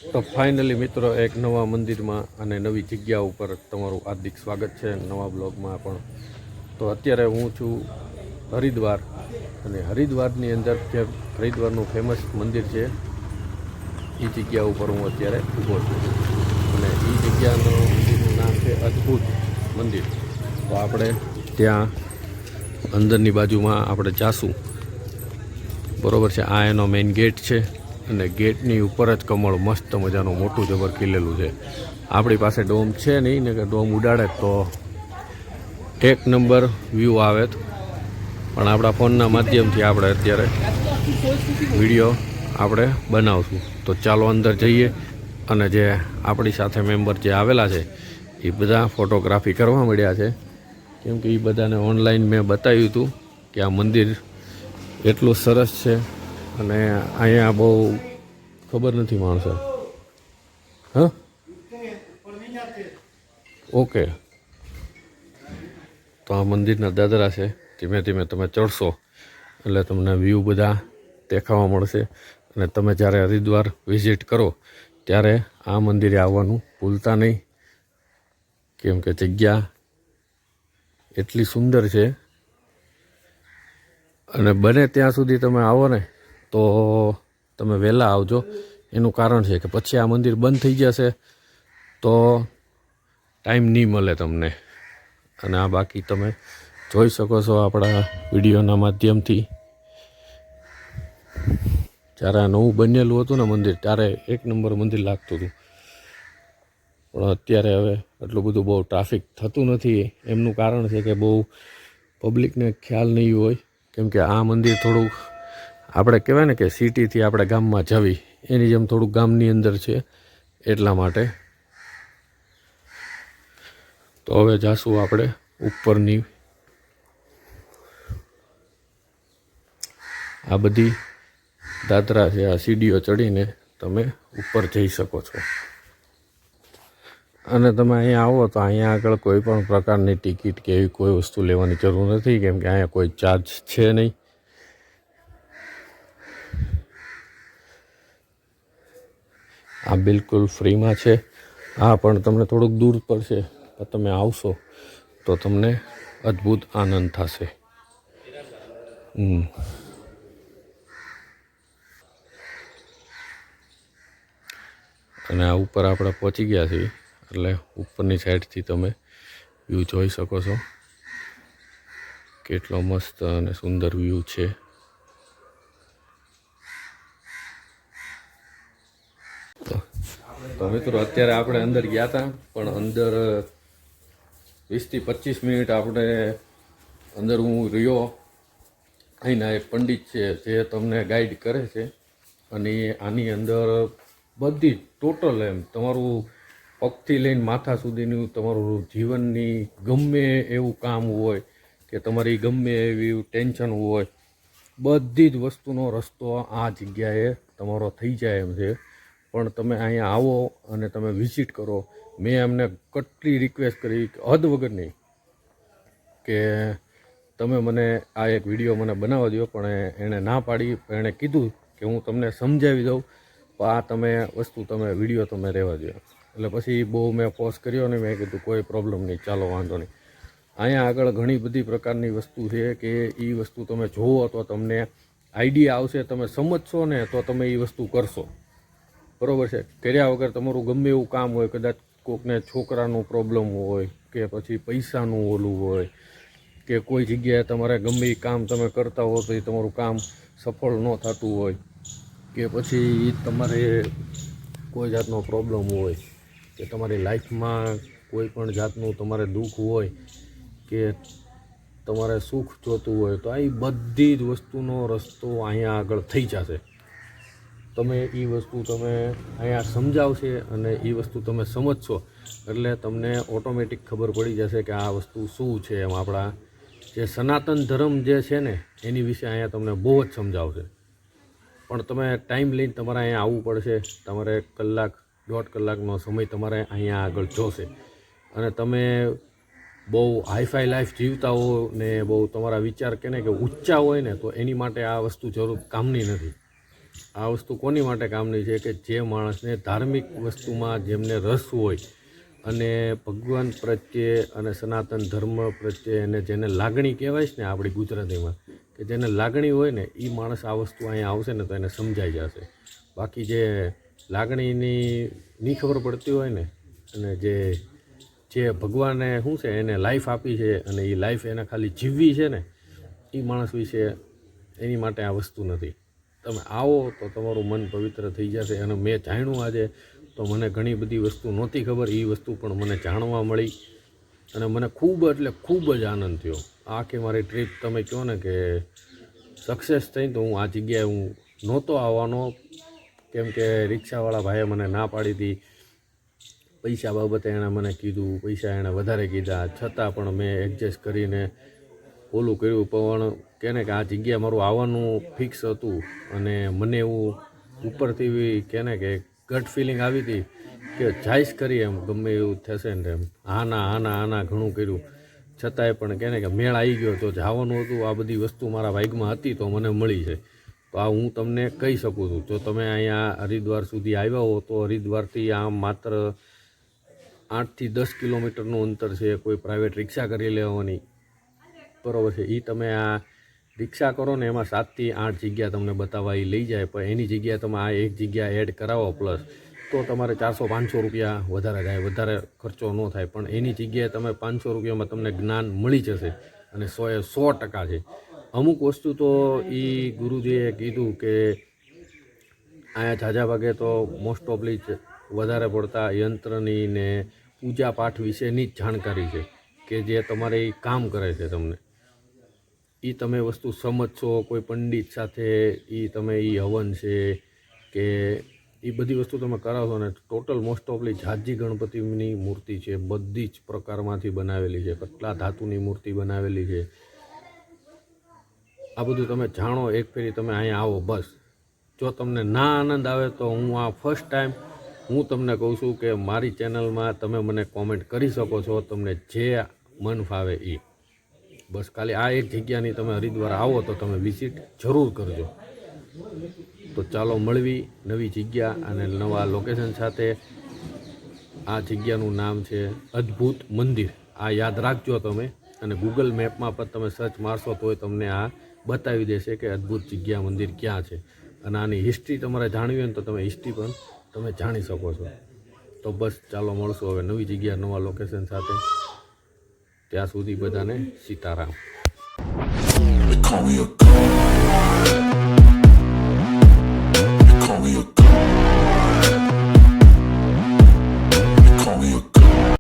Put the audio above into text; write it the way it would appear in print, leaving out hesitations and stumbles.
તો ફાઇનલી મિત્રો એક નવા મંદિરમાં અને નવી જગ્યા ઉપર તમારું હાર્દિક સ્વાગત છે નવા બ્લોગમાં પણ. તો અત્યારે હું છું હરિદ્વાર અને હરિદ્વારની અંદર જે હરિદ્વારનું ફેમસ મંદિર છે એ જગ્યા ઉપર હું અત્યારે ઊભો છું અને એ જગ્યાનું મંદિરનું નામ છે અદ્ભુત મંદિર. તો આપણે ત્યાં અંદરની બાજુમાં આપણે જાશું, બરાબર છે. આ એનો મેઇન ગેટ છે અને ગેટની ઉપર જ કમળ મસ્ત મજાનું મોટું જબર ખીલેલું છે. આપણી પાસે ડોમ છે નહીં ને કે ડોમ ઉડાડે તો એક નંબર વ્યૂ આવે, પણ આપણા ફોનના માધ્યમથી આપણે અત્યારે વિડીયો આપણે બનાવશું. તો ચાલો અંદર જઈએ અને જે આપણી સાથે મેમ્બર જે આવેલા છે એ બધા ફોટોગ્રાફી કરવા મળ્યા છે, કેમ કે એ બધાને ઓનલાઈન મેં બતાવ્યું હતું કે આ મંદિર એટલું સરસ છે અને અહીંયા બહુ ખબર નથી માણસો. હા, ઓકે. તો આ મંદિરના દાદરા છે, ધીમે ધીમે તમે ચડશો એટલે તમને વ્યૂ બધા દેખાવા મળશે. અને તમે જ્યારે હરિદ્વાર વિઝિટ કરો ત્યારે આ મંદિરે આવવાનું ભૂલતા નહીં, કેમ કે જગ્યા એટલી સુંદર છે. અને બને ત્યાં સુધી તમે આવો ને તો તમે વહેલા આવજો. એનું કારણ છે કે પછી આ મંદિર બંધ થઈ જશે તો ટાઈમ નહીં મળે તમને. અને આ બાકી તમે જોઈ શકો છો આપણા વિડીયોના માધ્યમથી. જ્યારે આ નવું બનેલું હતું ને મંદિર ત્યારે એક નંબર મંદિર લાગતું હતું, પણ અત્યારે હવે એટલું બધું બહુ ટ્રાફિક થતું નથી. એમનું કારણ છે કે બહુ પબ્લિકને ખ્યાલ નહીં હોય, કેમ કે આ મંદિર થોડુંક આપણે કહેવાય ને કે સિટીથી આપણે ગામમાં જવી એની જેમ થોડુંક ગામની અંદર છે, એટલા માટે. તો હવે જાશું આપણે ઉપરની. આ બધી દાદરા છે, આ સીડીઓ ચડીને તમે ઉપર જઈ શકો છો. અને તમે અહીંયા આવો તો અહીંયા આગળ કોઈ પણ પ્રકારની ટિકિટ કે એવી કોઈ વસ્તુ લેવાની જરૂર નથી, કેમ કે અહીંયા કોઈ ચાર્જ છે નહીં. આ બિલકુલ ફ્રીમાં છે. હા, પણ તમને થોડુંક દૂર પડશે, પણ તમે આવશો તો તમને અદ્ભુત આનંદ થશે. અને આ ઉપર આપણે પહોંચી ગયા છીએ એટલે ઉપરની સાઈડથી તમે વ્યૂ જોઈ શકો છો. કેટલો મસ્ત અને સુંદર વ્યૂ છે. તો મિત્રો અત્યારે આપણે અંદર ગયા હતા, પણ અંદર 20 થી 25 મિનિટ આપણે અંદર હું રહ્યો. અહીંના એક પંડિત છે જે તમને ગાઈડ કરે છે અને આની અંદર બધી ટોટલ એમ તમારું પગથી લઈને માથા સુધીનું તમારું જીવનની ગમે એવું કામ હોય કે તમારી ગમે એવી ટેન્શન હોય, બધી જ વસ્તુનો રસ્તો આ જગ્યાએ તમારો થઈ જાય એમ છે. પણ તમે અહીંયા આવો અને તમે વિઝિટ કરો. મેં એમને કેટલી રિક્વેસ્ટ કરી, હદ વગરની, કે તમે મને આ એક વિડીયો મને બનાવવા દો, પણ એણે ના પાડી. એણે કીધું કે હું તમને સમજાવી દઉં, પણ આ તમે વસ્તુ તમે વિડીયો તમે રહેવા દો. એટલે પછી બહુ મેં ફોર્સ કર્યો ને મેં કીધું કોઈ પ્રોબ્લેમ નહીં, ચાલો વાંધો નહીં. અહીંયા આગળ ઘણી બધી પ્રકારની વસ્તુ છે કે એ વસ્તુ તમે જોવો તો તમને આઈડિયા આવશે. તમે સમજશો ને તો તમે એ વસ્તુ કરશો, બરાબર છે. કર્યા વગર તમારું ગમે એવું કામ હોય, કદાચ કોઈકને છોકરાનું પ્રોબ્લેમ હોય કે પછી પૈસાનું ઓલું હોય કે કોઈ જગ્યાએ તમારે ગમે એ કામ તમે કરતા હો તો એ તમારું કામ સફળ ન થતું હોય કે પછી તમારે કોઈ જાતનો પ્રોબ્લેમ હોય કે તમારી લાઈફમાં કોઈ પણ જાતનું તમારે દુઃખ હોય કે તમારે સુખ જોતું હોય, તો આ બધી જ વસ્તુનો રસ્તો અહીંયા આગળ થઈ જશે. તમે એ વસ્તુ તમે અહીંયા સમજાવશે અને એ વસ્તુ તમે સમજશો એટલે તમને ઓટોમેટિક ખબર પડી જશે કે આ વસ્તુ શું છે. એમ આપણા જે સનાતન ધર્મ જે છે ને એની વિશે અહીંયા તમને બહુ જ સમજાવશે. પણ તમે ટાઈમ લઈને તમારે અહીંયા આવવું પડશે. તમારે 1-1.5 કલાકનો સમય તમારે અહીંયા આગળ જોશે. અને તમે બહુ હાઈફાઈ લાઈફ જીવતા હો ને બહુ તમારા વિચાર કે ને કે ઊંચા હોય ને તો એની માટે આ વસ્તુ જરૂર કામની નથી. આ વસ્તુ કોની માટે કામની છે કે જે માણસને ધાર્મિક વસ્તુમાં જેમને રસ હોય અને ભગવાન પ્રત્યે અને સનાતન ધર્મ પ્રત્યે અને જેને લાગણી કહેવાય છે ને આપણી ગુજરાતીમાં કે જેને લાગણી હોય ને એ માણસ આ વસ્તુ અહીંયા આવશે ને તો એને સમજાઈ જશે. બાકી જે લાગણીની નહીં ખબર પડતી હોય ને અને જે ભગવાને શું છે એને લાઈફ આપી છે અને એ લાઈફ એને ખાલી જીવવી છે ને એ માણસ વિશે એની માટે આ વસ્તુ નથી. તમે આવો તો તમારું મન પવિત્ર થઈ જશે. અને મેં જાણ્યું આજે તો મને ઘણી બધી વસ્તુ નહોતી ખબર, એ વસ્તુ પણ મને જાણવા મળી અને મને ખૂબ એટલે ખૂબ જ આનંદ થયો. આખી મારી ટ્રીપ તમે કહો ને કે સક્સેસ થઈ. તો હું આ જગ્યાએ હું નહોતો આવવાનો કેમ કે રિક્ષાવાળા ભાઈએ મને ના પાડી હતી. પૈસા બાબતે એણે મને કીધું, પૈસા એણે વધારે કીધા, છતાં પણ મેં એડજસ્ટ કરીને ઓલું કર્યું. પણ કહે કે આ જગ્યાએ મારું આવવાનું ફિક્સ હતું અને મને એવું ઉપરથી કહે કે ગટ ફિલિંગ આવી હતી કે જાઈશ કરી એમ ગમે એવું થશે ને એમ આના ઘણું કર્યું છતાંય પણ કહે કે મેળ આવી ગયો. તો જવાનું હતું, આ બધી વસ્તુ મારા ભાગમાં હતી તો મને મળી છે. તો આ હું તમને કહી શકું છું. જો તમે અહીંયા હરિદ્વાર સુધી આવ્યા હો તો હરિદ્વારથી આમ માત્ર 8 થી 10 કિલોમીટરનું અંતર છે. કોઈ પ્રાઇવેટ રિક્ષા કરી લેવાની, બરાબર છે. એ તમે આ રિક્ષા કરો ને એમાં 7 થી 8 જગ્યા તમને બતાવવા એ લઈ જાય. પણ એની જગ્યાએ તમે આ એક જગ્યા એડ કરાવો પ્લસ તો તમારે 400-500 રૂપિયા વધારે થાય, વધારે ખર્ચો ન થાય. પણ એની જગ્યાએ તમે 500 રૂપિયામાં તમને જ્ઞાન મળી જશે અને 100% છે. અમુક વસ્તુ તો એ ગુરુજીએ કીધું કે અહીંયા ઝાઝા ભાગે તો મોસ્ટ ઓફલી વધારે પડતા યંત્રની ને પૂજા પાઠ વિશેની જ જાણકારી છે કે જે તમારે એ કામ કરે છે. તમને એ તમે વસ્તુ સમજશો કોઈ પંડિત સાથે, એ તમે એ હવન છે કે એ બધી વસ્તુ તમે કરાવશો ને ટોટલ મોસ્ટ ઓફલી ઝાજી ગણપતિની મૂર્તિ છે, બધી જ પ્રકારમાંથી બનાવેલી છે, કેટલા ધાતુની મૂર્તિ બનાવેલી છે. આ બધું તમે જાણો એક ફેરી તમે અહીંયા આવો બસ. જો તમને ના આનંદ આવે તો હું આ ફર્સ્ટ ટાઈમ હું તમને કહું છું કે મારી ચેનલમાં તમે મને કોમેન્ટ કરી શકો છો, તમને જે મન ફાવે એ. બસ ખાલી આ એક જગ્યાની તમે હરિદ્વાર આવો તો તમે વિઝિટ જરૂર કરજો. તો ચાલો મળવી નવી જગ્યા અને નવા લોકેશન સાથે. આ જગ્યાનું નામ છે અદ્ભુત મંદિર. આ યાદ રાખજો તમે અને ગૂગલ મેપમાં પણ તમે સર્ચ મારશો તોય તમને આ બતાવી દેશે કે અદ્ભુત જગ્યા મંદિર ક્યાં છે. અને આની હિસ્ટ્રી તમારે જાણવી હોય ને તો તમે હિસ્ટ્રી પણ તમે જાણી શકો છો. તો બસ ચાલો મળશું હવે નવી જગ્યા નવા લોકેશન સાથે. ત્યાં સુધી બધાને Sitaram. Call me a god. Call me a god.